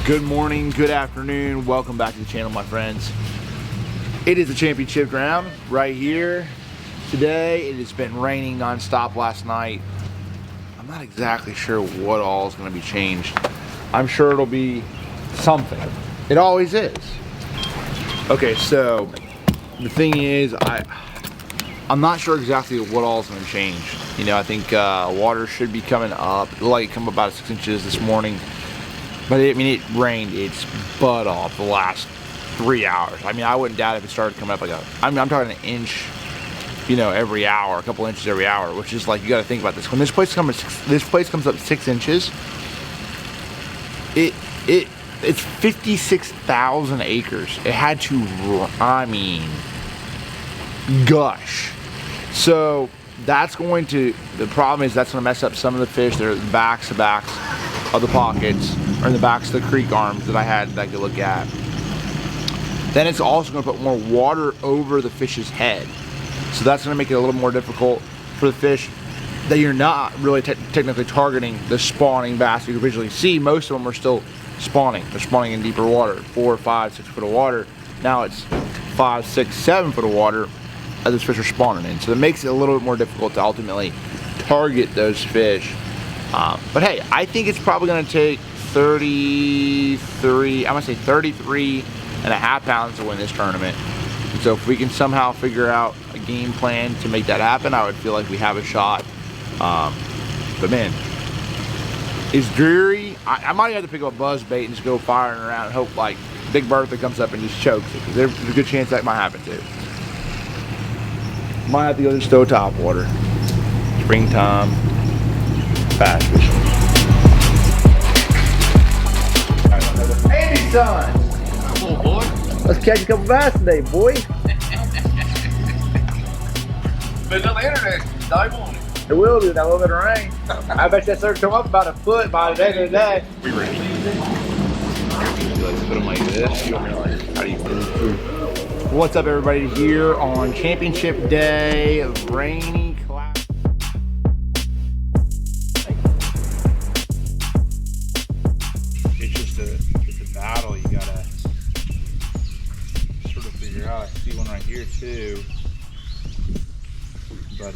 Good morning, good afternoon, welcome back to the channel, my friends. It is the championship round right here. Today, it has been raining non-stop last night. I'm not exactly sure what all is going to be changed. I'm sure it'll be something. It always is. Okay, so the thing is, I'm not sure exactly what all is going to change. You know, I think water should be coming up. It'll like come about 6 inches this morning. But I mean, it rained its butt off the last 3 hours. I mean, I wouldn't doubt if it started coming up like I'm talking an inch, you know, every hour, a couple inches every hour, which is like, you got to think about this. When this place comes up 6 inches, it's 56,000 acres. It had to, I mean, gush. So that's going to, the problem is that's going to mess up some of the fish that are the backs of the pockets, or in the backs of the creek arms that I had that I could look at. Then it's also going to put more water over the fish's head. So that's going to make it a little more difficult for the fish that you're not really technically targeting the spawning bass you originally see. Most of them are still spawning. They're spawning in deeper water, 4, 5, 6 foot of water. Now it's 5, 6, 7 foot of water that those fish are spawning in. So it makes it a little bit more difficult to ultimately target those fish. But hey, I think it's probably going to take 33 and a half pounds to win this tournament. And so if we can somehow figure out a game plan to make that happen, I would feel like we have a shot. But man, it's dreary. I might have to pick up a buzz bait and just go firing around and hope like Big Bertha comes up and just chokes it, because there's a good chance that might happen too. Might have to go to stow top water. Springtime bass fishing. Andy's son! Come on, boy. Let's catch a couple bass today, boy. But on the internet, dive on it. It will do, that little bit of rain. I bet that starts to come up about a foot by the end of the day. We ready? You like to put them like this. You want me to like, how do you put them through? What's up, everybody? Here on championship day of rainy clouds. It's a battle. You gotta sort of figure out. I see one right here too, but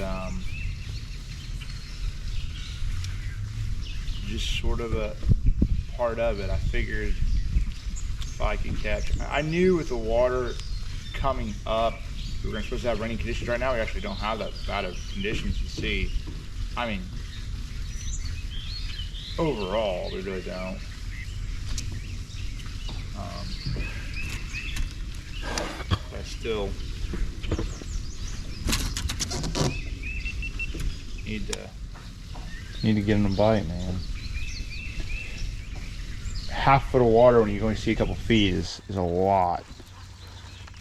just sort of a part of it. I figured if I could catch, I knew with the water coming up, we were supposed to have rainy conditions. Right now we actually don't have that bad of conditions to see. I mean, overall we really don't. But I still need to get them to bite, man. Half foot of water when you can only see a couple feet is a lot.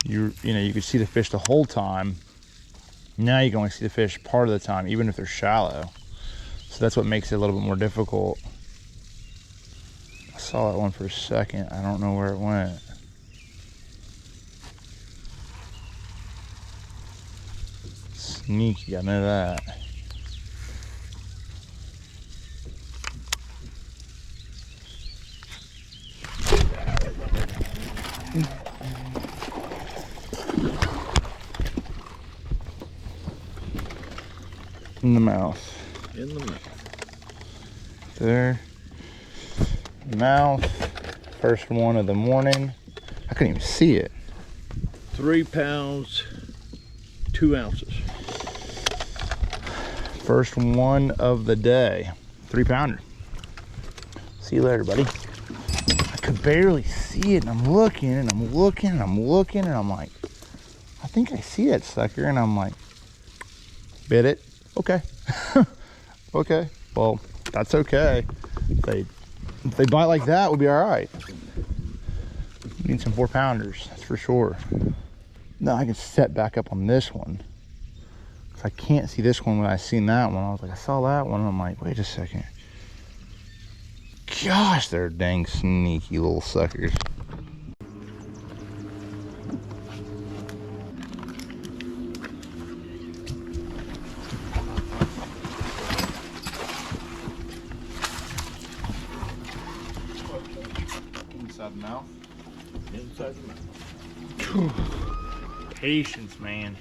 You know, you can see the fish the whole time. Now you can only see the fish part of the time, even if they're shallow. So that's what makes it a little bit more difficult. I saw that one for a second. I don't know where it went. Sneaky, I know that. In the mouth. In the mouth. There. Mouth. First one of the morning. I couldn't even see it. 3 pounds, 2 ounces. First one of the day. 3 pounder. See you later, buddy. I could barely see it, and I'm looking and I'm looking and I'm looking, and I'm like, I think I see that sucker, and I'm like, bit it. Okay. Okay. Well, that's okay. If they bite like that, we'll be all right. We need some 4 pounders, that's for sure. Now I can set back up on this one. I can't see this one when I seen that one. I was like, I saw that one, and I'm like, wait a second. Gosh, they're dang sneaky little suckers. mouth. Inside the mouth. Patience, man.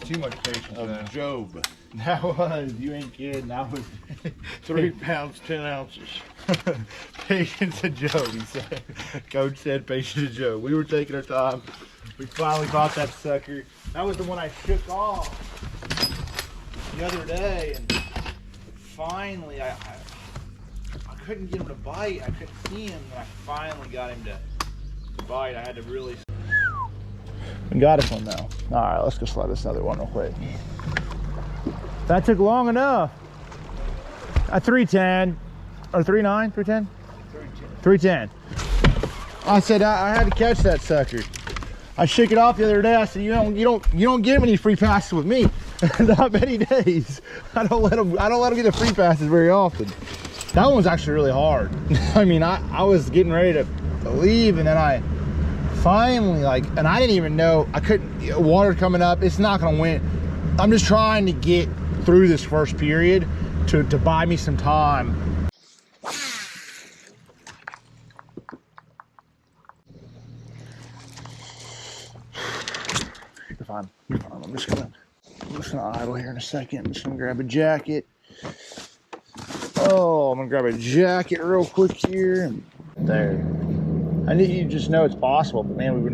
Too much patience. Of Job. That was, you ain't kidding. That was 3 pounds, 10 ounces. patience of Joe, he said. Coach said patience of Joe. We were taking our time. We finally caught that sucker. That was the one I shook off the other day, and finally I couldn't get him to bite. I couldn't see him, and I finally got him to bite. I had to really. We got this one though. All right, let's go slide this other one real quick. That took long enough. At 310 or 39, 310? 310. I said I had to catch that sucker. I shook it off the other day. I said you don't get many free passes with me. Not many days. I don't let them get the free passes very often. That one was actually really hard. I mean, I was getting ready to leave, and then I finally, and I didn't even know, I couldn't, water coming up, it's not gonna win. I'm just trying to get through this first period to buy me some time. You're fine. I'm just gonna idle here in a second. I'm just gonna grab a jacket. Oh, I'm gonna grab a jacket real quick here. There. I need you to just know it's possible, but man, we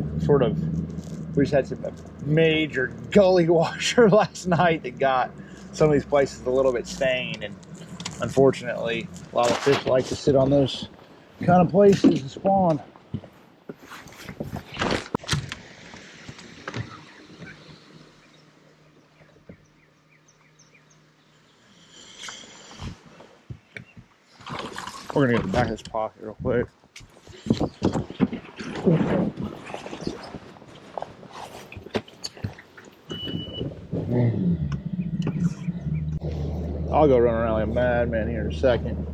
just had some major gully washer last night that got some of these places a little bit stained, and unfortunately, a lot of fish like to sit on those kind of places and spawn. We're gonna go to the back of this pocket real quick. I'll go run around like a madman here in a second.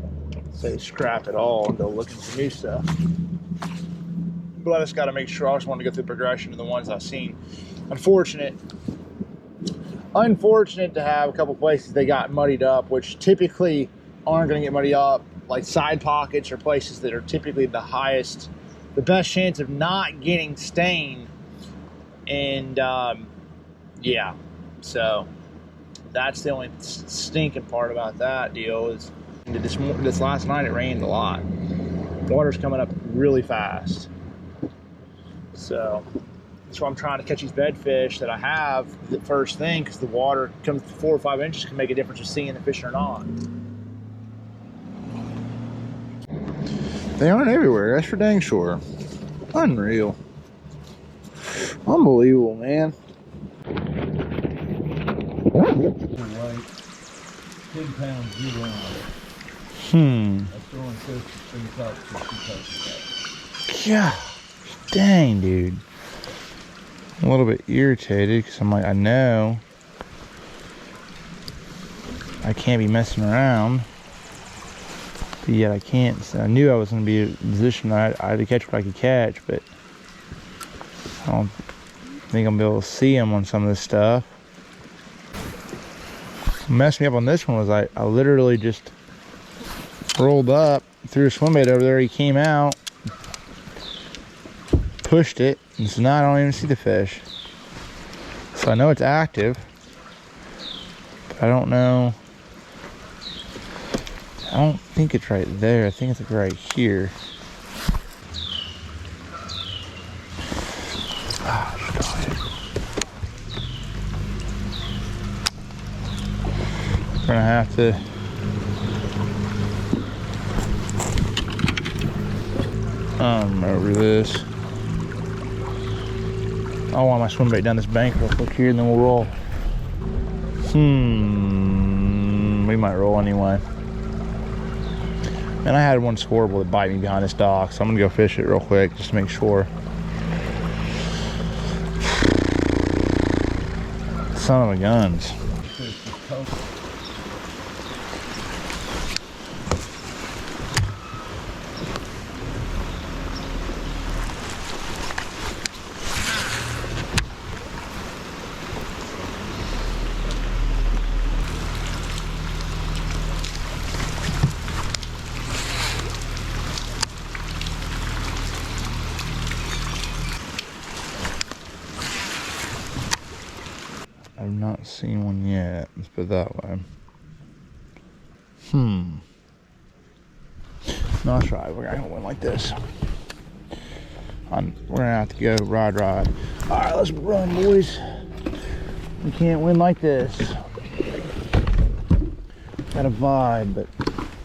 Say scrap it all and go looking for new stuff. But I just got to make sure. I just want to go through the progression of the ones I've seen. Unfortunate to have a couple places they got muddied up, which typically aren't going to get muddied up, like side pockets or places that are typically the best chance of not getting stained. And yeah, so that's the only stinking part about that deal is this last night it rained a lot. Water's coming up really fast. So that's why I'm trying to catch these bedfish that I have the first thing, because the water comes 4 or 5 inches can make a difference of seeing the fish or not. They aren't everywhere, that's for dang sure. Unreal. Unbelievable, man. 10 pounds, 0 ounce. That's the only fish that's been caught. Yeah. Dang, dude. I'm a little bit irritated because I'm like, I know I can't be messing around, but yet I can't. So I knew I was going to be in a position I had to catch what I could catch, but I don't think I'm going to be able to see them on some of this stuff. What messed me up on this one was I literally just rolled up, threw a swim bait over there, he came out, pushed it, and so now I don't even see the fish. So I know it's active, but I don't know. I don't think it's right there. I think it's like right here. We're gonna have to over this. I want my swim bait down this bank real quick here, and then we'll roll. We might roll anyway. And I had one scoreable that bite me behind this dock, so I'm gonna go fish it real quick just to make sure. Son of a guns. I've not seen one yet. Let's put it that way. No, that's right. We're gonna win like this. We're gonna have to go ride. All right, let's run, boys. We can't win like this. Got a vibe, but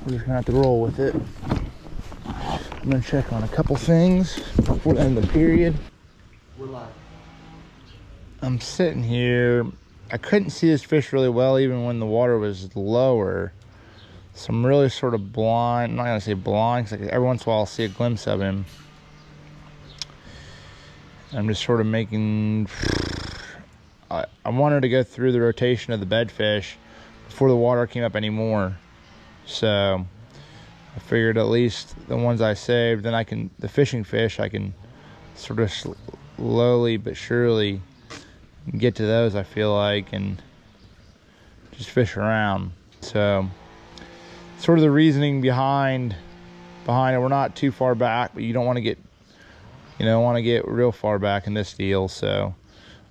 we're just gonna have to roll with it. I'm gonna check on a couple things before the end of the period. We're live. I'm sitting here. I couldn't see this fish really well even when the water was lower. So I'm really sort of blind. I'm not gonna say blind, because every once in a while I'll see a glimpse of him. I'm just sort of making... I wanted to go through the rotation of the bed fish before the water came up anymore. So I figured at least the ones I saved, then the fishing fish, I can sort of slowly but surely get to those, I feel like, and just fish around. So sort of the reasoning behind it. We're not too far back, but you don't want to get, real far back in this deal. So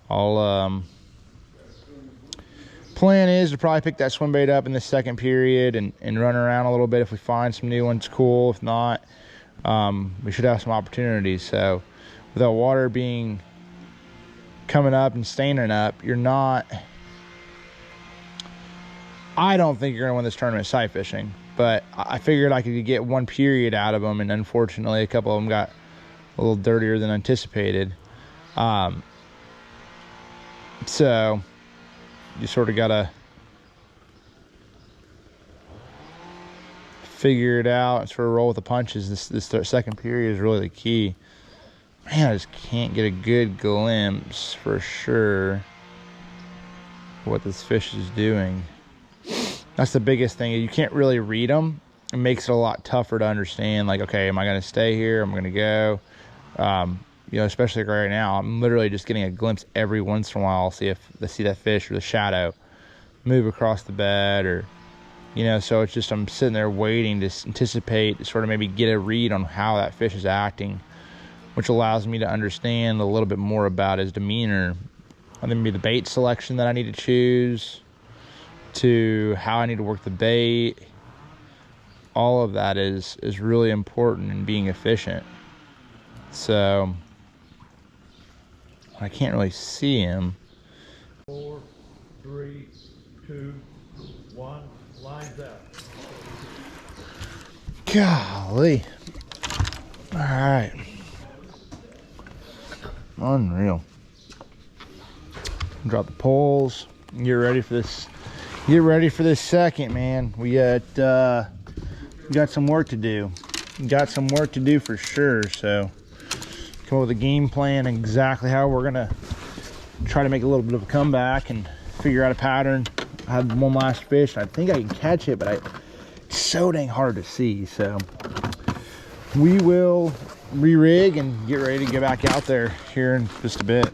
I'll plan is to probably pick that swim bait up in the second period and run around a little bit. If we find some new ones, cool. If not, we should have some opportunities. So without water coming up and staining up, I don't think you're gonna win this tournament sight fishing, but I figured I could get one period out of them, and unfortunately a couple of them got a little dirtier than anticipated. So you sort of gotta figure it out and sort of roll with the punches. This second period is really the key. Man, I just can't get a good glimpse for sure what this fish is doing. That's the biggest thing. You can't really read them. It makes it a lot tougher to understand, like, okay, am I gonna stay here? Am I gonna go? Especially right now, I'm literally just getting a glimpse every once in a while. See that fish or the shadow move across the bed, or so it's just I'm sitting there waiting to anticipate, to sort of maybe get a read on how that fish is acting, which allows me to understand a little bit more about his demeanor. And then maybe the bait selection that I need to choose, to how I need to work the bait. All of that is really important in being efficient. So I can't really see him. 4, 3, 2, 1. Lines out. Golly. All right. Unreal. Drop the poles. Get ready for this. Get ready for this second, man. We got some work to do. Got some work to do for sure. So come up with a game plan, exactly how we're gonna try to make a little bit of a comeback and figure out a pattern. I had one last fish. I think I can catch it, but it's so dang hard to see. So we will re-rig and get ready to get back out there here in just a bit.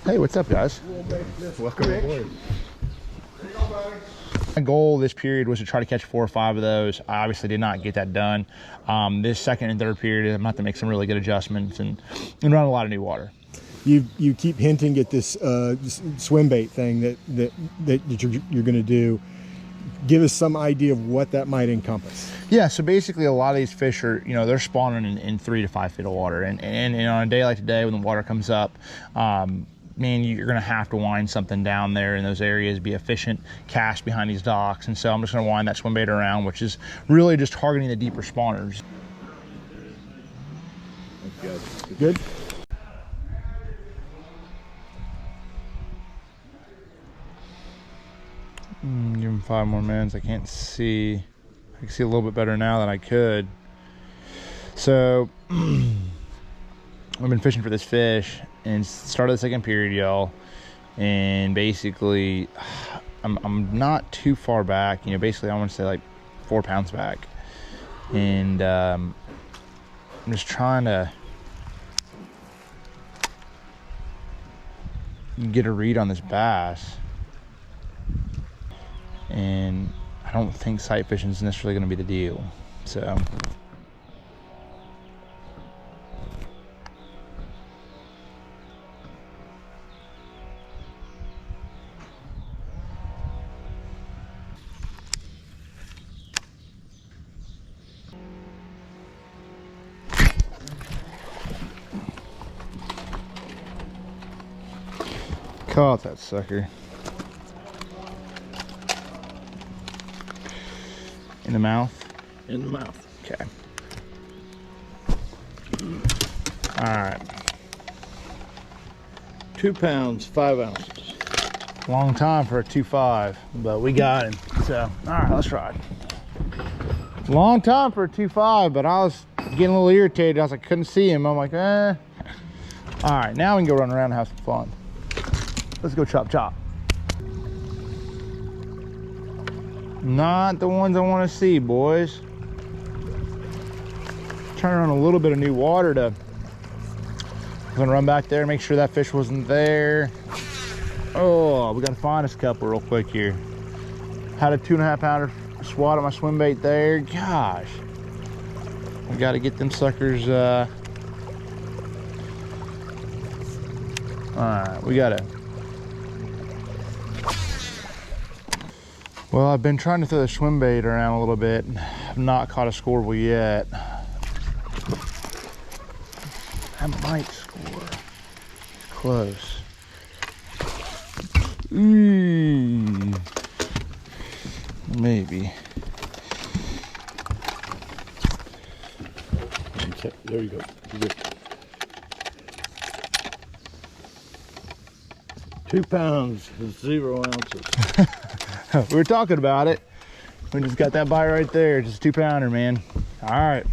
Hey, what's up, guys? Welcome aboard. My goal this period was to try to catch 4 or 5 of those. I obviously did not get that done. This second and third period, I'm going to have to make some really good adjustments and run a lot of new water. You keep hinting at this swim bait thing that you're going to do. Give us some idea of what that might encompass. Yeah, so basically a lot of these fish are, they're spawning in 3 to 5 feet of water. And on a day like today when the water comes up, man, you're going to have to wind something down there in those areas, be efficient, cast behind these docks. And so I'm just going to wind that swim bait around, which is really just targeting the deeper spawners. Good? Give him 5 more minutes. I can't see. I can see a little bit better now than I could. So I've been fishing for this fish and started the second period, y'all. And basically, I'm not too far back. Basically I want to say like 4 pounds back. And I'm just trying to get a read on this bass. And I don't think sight fishing is necessarily going to be the deal. So Caught that sucker. In the mouth? In the mouth. Okay. Alright. 2 pounds, 5 ounces. Long time for a 2.5, but we got him. So, alright, let's try it. Long time for a 2.5, but I was getting a little irritated. I was like, couldn't see him. I'm like, eh. Alright, now we can go run around and have some fun. Let's go chop chop. Not the ones I want to see, boys. Trying to run a little bit of new water to. I'm gonna run back there, make sure that fish wasn't there. Oh, we gotta find us a couple real quick here. Had a 2.5 pounder swat on my swim bait there. Gosh, we gotta get them suckers. All right, we gotta. Well, I've been trying to throw the swim bait around a little bit. I've not caught a scoreable yet. I might score. It's close. Maybe. Okay, there you go. You're good. 2 pounds, 0 ounces. We were talking about it. We just got that bite right there. Just a 2 pounder, man. All right.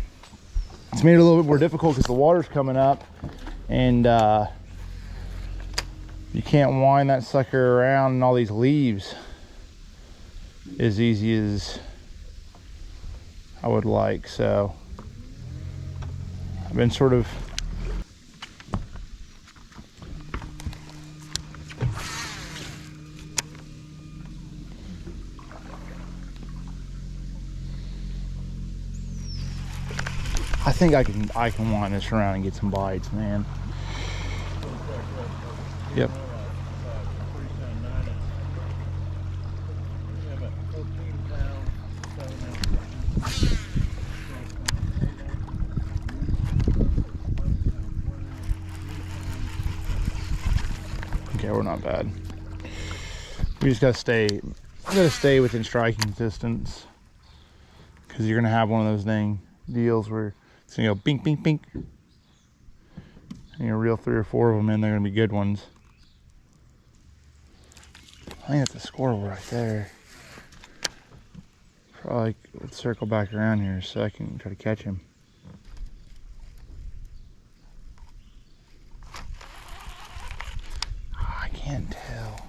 It's made it a little bit more difficult because the water's coming up and you can't wind that sucker around in all these leaves as easy as I would like. So I've been sort of I think I can wind this around and get some bites, man. Yep. Okay, we're not bad. We just gotta stay within striking distance, because you're gonna have one of those deals where it's gonna go bink, bink, bink, and you'll reel 3 or 4 of them in. They're gonna be good ones. I think that's a squirrel right there. Probably let's circle back around here so I can try to catch him. Oh, I can't tell.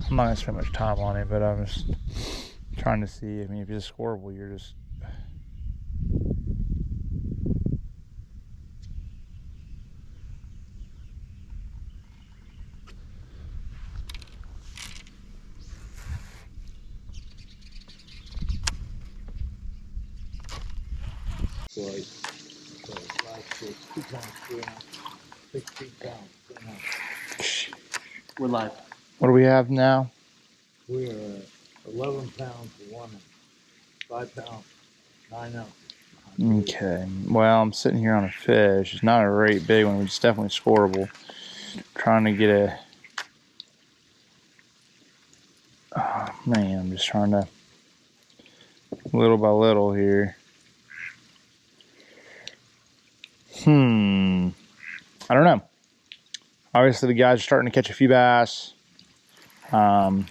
I'm not gonna spend much time on it, but I'm just trying to see. I mean, if it's horrible, you're just. So 5, 6, 2 pounds, 3 ounces, 16 pounds, 3 ounces. We're live. What do we have now? We are 11 pounds, 1 ounce, 5 pounds, 9 ounces. Okay. Well, I'm sitting here on a fish. It's not a great big one. It's definitely scoreable. Trying to get a. Oh man, I'm just trying to. Little by little here. I don't know. Obviously, the guys are starting to catch a few bass. Man,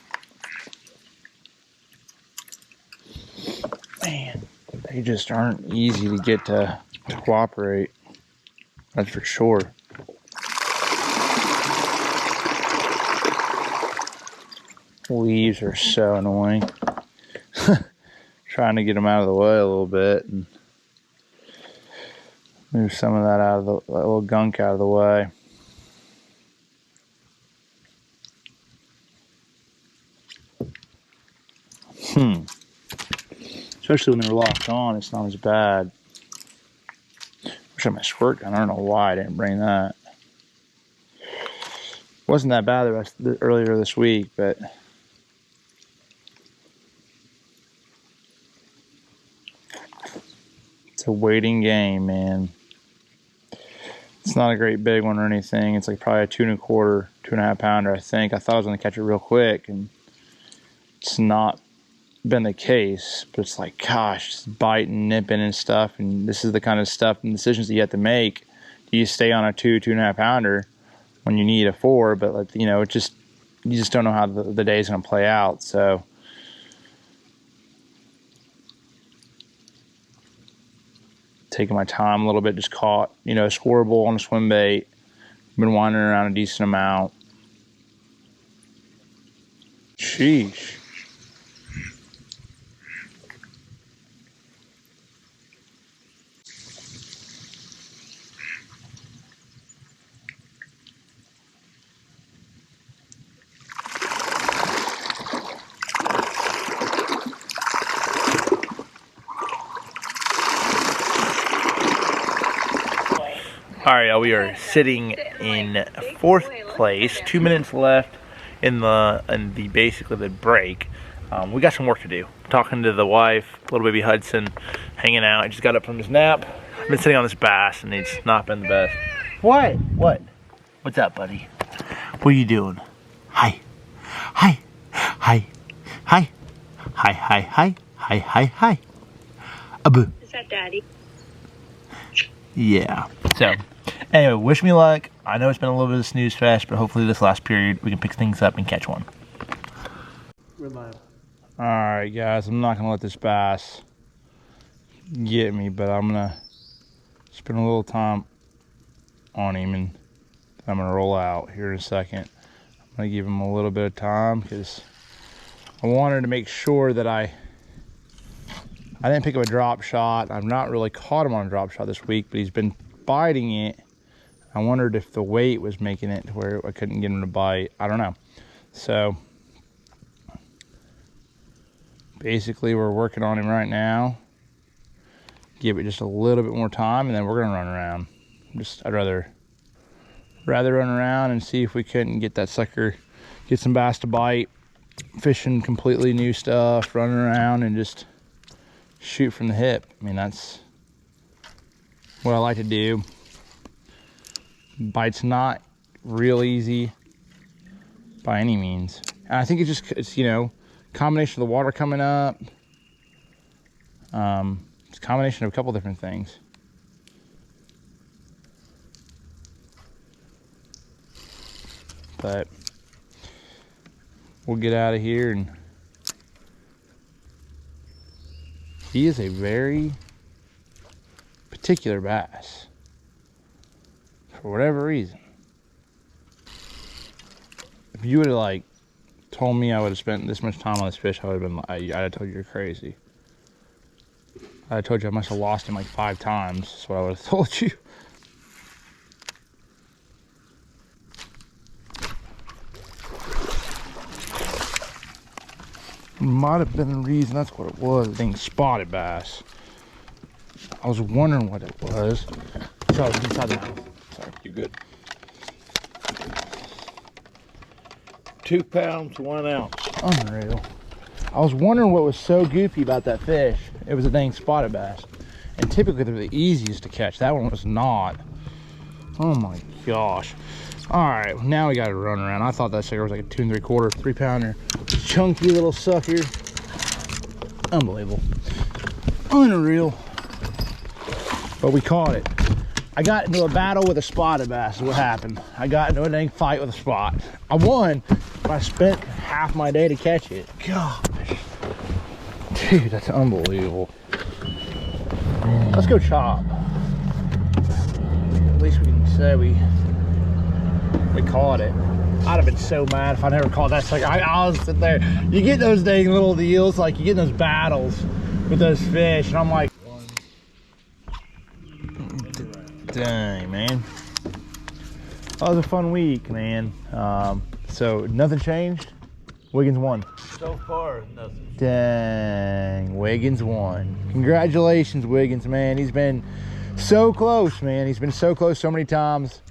they just aren't easy to get to cooperate. That's for sure. Leaves are so annoying. Trying to get them out of the way a little bit and move some of that out of that little gunk out of the way. Especially when they're locked on, it's not as bad. Wish I had my squirt gun. I don't know why I didn't bring that. Wasn't that bad earlier this week, but it's a waiting game, man. It's not a great big one or anything. It's like probably a 2 1/4, 2.5 pounder, I think. I thought I was going to catch it real quick, and it's not been the case. But it's like, gosh, it's biting, nipping and stuff. And this is the kind of stuff and decisions that you have to make. Do you stay on a 2, 2.5 pounder when you need a 4? But, like, you know, you just don't know how the day's going to play out. So taking my time a little bit, just caught, you know, a squirrel on a swim bait. Been wandering around a decent amount. Sheesh. All right, y'all, we are sitting in 4th place. 2 minutes left in the basically the break. We got some work to do. Talking to the wife, little baby Hudson, hanging out. He just got up from his nap. I've been sitting on this bass, and it's not been the best. What? What? What's up, buddy? What are you doing? Hi. Hi. Hi. Hi. Hi. Hi. Hi. Hi. Hi. Hi. Abu. Is that Daddy? Yeah. So, anyway, wish me luck. I know it's been a little bit of a snooze fest, but hopefully this last period we can pick things up and catch one. We're live. Alright, guys, I'm not going to let this bass get me, but I'm going to spend a little time on him, and I'm going to roll out here in a second. I'm going to give him a little bit of time because I wanted to make sure that I didn't pick up a drop shot. I've not really caught him on a drop shot this week, but he's been biting it. I wondered if the weight was making it to where I couldn't get him to bite. I don't know. So basically we're working on him right now. Give it just a little bit more time, and then we're gonna run around. I'd rather run around and see if we couldn't get that sucker, get some bass to bite, fishing completely new stuff, running around and just shoot from the hip. I mean, that's what I like to do. Bite's not real easy by any means. And I think it's, you know, combination of the water coming up. It's a combination of a couple different things. But we'll get out of here, and he is a very particular bass for whatever reason. If you would have like told me I would have spent this much time on this fish, I would have been, I'd have told you you're crazy. I told you I must have lost him like 5 times. That's what I would have told you. Might have been the reason. That's what it was. Dang spotted bass. I was wondering what it was. So I was inside the mouth. Sorry, you good? 2 pounds, 1 ounce. Unreal. I was wondering what was so goofy about that fish. It was a dang spotted bass. And typically they're the easiest to catch. That one was not. Oh my gosh. Alright, now we gotta run around. I thought that sucker was like a 2 3/4, 3 pounder. Chunky little sucker. Unbelievable. Unreal. But we caught it. I got into a battle with a spotted bass is what happened. I got into a dang fight with a spot. I won, but I spent half my day to catch it. Gosh. Dude, that's unbelievable. Let's go chop. At least we can say we caught it. I'd have been so mad if I never caught that sucker. I was sitting there. You get those dang little deals, like you get in those battles with those fish, and I'm like, dang, man. That was a fun week, man. So nothing changed. Wiggins won. So far, nothing. Dang, Wiggins won. Congratulations, Wiggins, man. He's been so close, man. He's been so close so many times.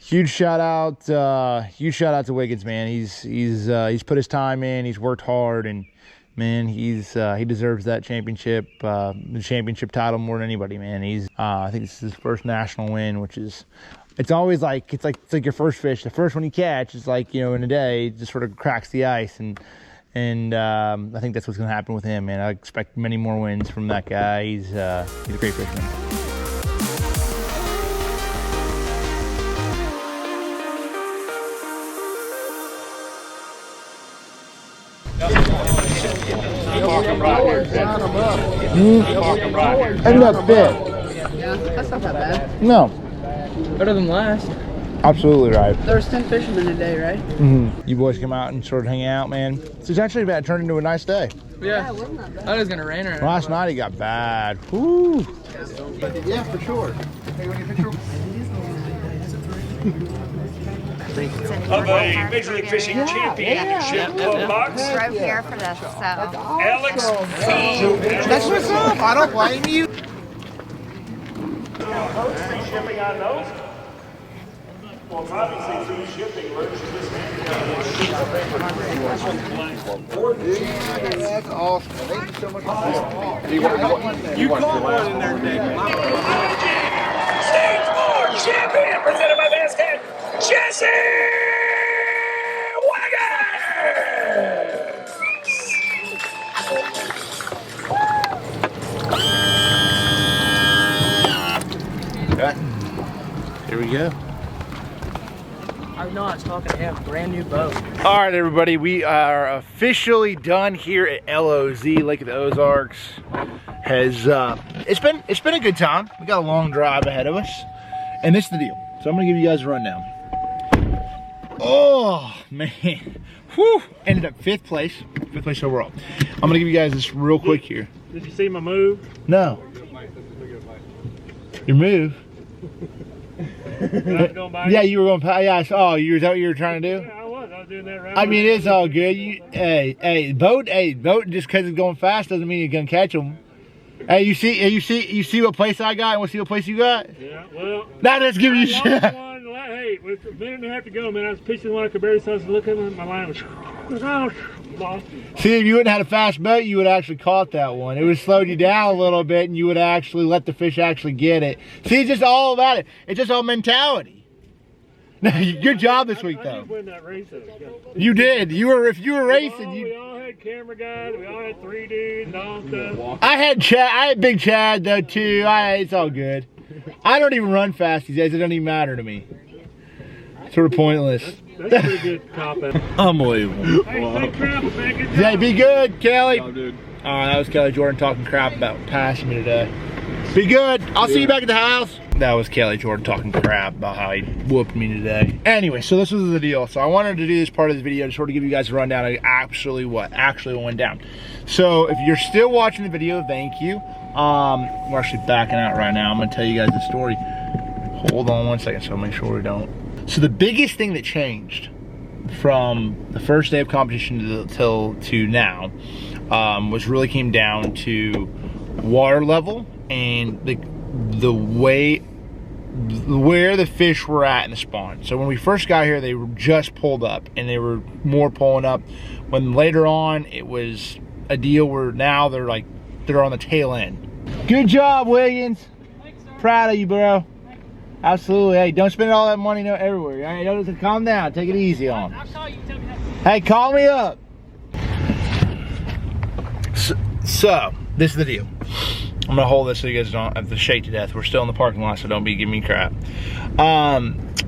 Huge shout out to Wiggins, man. He's put his time in. He's worked hard, and man, he deserves that championship, the championship title more than anybody, man. I think this is his first national win, which is it's always like, it's like your first fish. The first one you catch is like, you know, in a day, it just sort of cracks the ice. And I think that's what's going to happen with him, man. I expect many more wins from that guy. He's a great fisherman. Ended up fit. Yeah, that's not that bad. No. Better than last. Absolutely right. There was 10 fishermen today, right? Mm-hmm. You boys come out and sort of hang out, man. So it's actually turned into a nice day. Yeah. I thought it was gonna rain around. Last night it got bad. Woo. Yeah, for sure. Of a Major League Fishing Championship box. Drove here for this, so. Alex. That's what's up. I don't blame you. Free shipping on those? Well, it's obviously free shipping. That's awesome. Thank you so much. You caught one in there today. Stage 4 champion presented by Bass Head, Jesse Okay. Here we go. I know I was talking to him. Brand new boat. All right, everybody, we are officially done here at LOZ, Lake of the Ozarks. It's been a good time. We got a long drive ahead of us, and this is the deal. So I'm gonna give you guys a rundown. Oh man, whew! Ended up fifth place overall. I'm gonna give you guys this real quick here. Did you see my move? No. Your move? Yeah, you were going. Yeah, oh, is that what you were trying to do? Yeah, I was doing that right. I mean, it's all good. Boat. Just because it's going fast doesn't mean you're gonna catch them. Hey, you see what place I got, and we'll see what place you got. Yeah, well. Now let's give you shit. Hey, with a minute and a half to go, man, I was pitching one I could barely, so I was looking, and my line was lost. See, if you wouldn't have had a fast boat, you would have actually caught that one. It would have slowed you down a little bit, and you would actually let the fish actually get it. See, it's just all about it. It's just all mentality. Good job this week, though. I did win that race, though. You did. If you were racing, we all had camera guys. We all had 3 dudes and all stuff. I had Big Chad though too. It's all good. I don't even run fast these days. It doesn't even matter to me. Sort of pointless. That's a pretty good cop-out. Unbelievable. Hey, crap, man. Good job. Hey, be good, Kelly. Oh, dude. That was Kelly Jordan talking crap about passing me today. Be good. I'll see you back at the house. That was Kelly Jordan talking crap about how he whooped me today. Anyway, so this was the deal. So I wanted to do this part of this video to sort of give you guys a rundown of what actually went down. So if you're still watching the video, thank you. We're actually backing out right now. I'm gonna tell you guys the story. Hold on one second so I'll make sure we don't. So the biggest thing that changed from the first day of competition to now was really came down to water level and the way where the fish were at in the spawn. So when we first got here, they were just pulled up, and they were more pulling up. When later on, it was a deal where now they're on the tail end. Good job, Wiggins. Thanks, sir. Proud of you, bro. Absolutely. Hey, don't spend all that money everywhere. All right, don't calm down. Take it easy on. I'll call you. Tell me that. Hey, call me up. So this is the deal. I'm gonna hold this so you guys don't have to shake to death. We're still in the parking lot, so don't be giving me crap.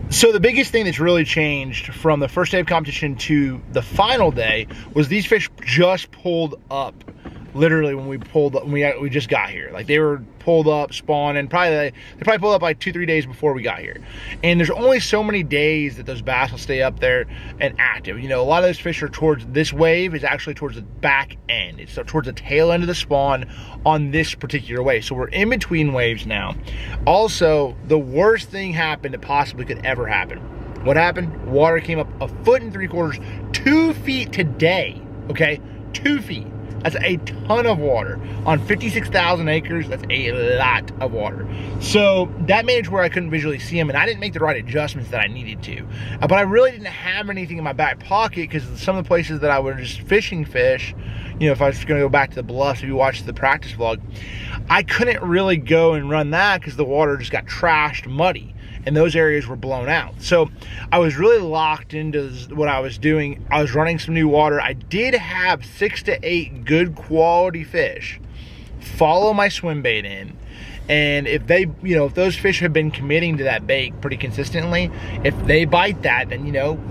So the biggest thing that's really changed from the first day of competition to the final day was these fish just pulled up. Literally, when we pulled up, we just got here. Like, they were pulled up, spawning. They probably pulled up like 2-3 days before we got here. And there's only so many days that those bass will stay up there and active. You know, a lot of those fish are towards this wave is actually towards the back end. It's towards the tail end of the spawn on this particular wave. So we're in between waves now. Also, the worst thing happened that possibly could ever happen. What happened? Water came up 1.75 feet, 2 feet today. Okay, 2 feet. That's a ton of water. On 56,000 acres, that's a lot of water. So that made it where I couldn't visually see them, and I didn't make the right adjustments that I needed to. But I really didn't have anything in my back pocket, because some of the places that I was just fishing fish, you know, if I was gonna go back to the bluffs, if you watched the practice vlog, I couldn't really go and run that because the water just got trashed muddy. and those areas were blown out. So I was really locked into what I was doing. I was running some new water. I did have 6 to 8 good quality fish follow my swim bait in. And if they, if those fish have been committing to that bait pretty consistently, if they bite that, then,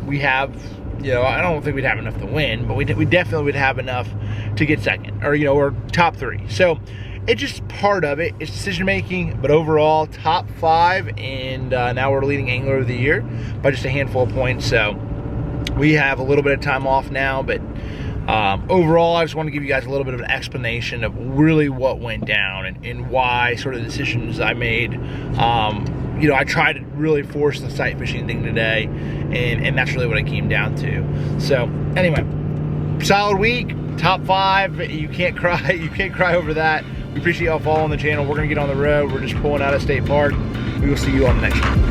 we have, I don't think we'd have enough to win, but we definitely would have enough to get second or top 3. So it's just part of it. It's decision making, but overall top 5, and now we're leading angler of the year by just a handful of points. So we have a little bit of time off now, but overall, I just want to give you guys a little bit of an explanation of really what went down and why sort of the decisions I made. I tried to really force the sight fishing thing today, and that's really what it came down to. So anyway, solid week, top 5. You can't cry. You can't cry over that. We appreciate y'all following the channel. We're gonna get on the road. We're just pulling out of State Park. We will see you on the next one.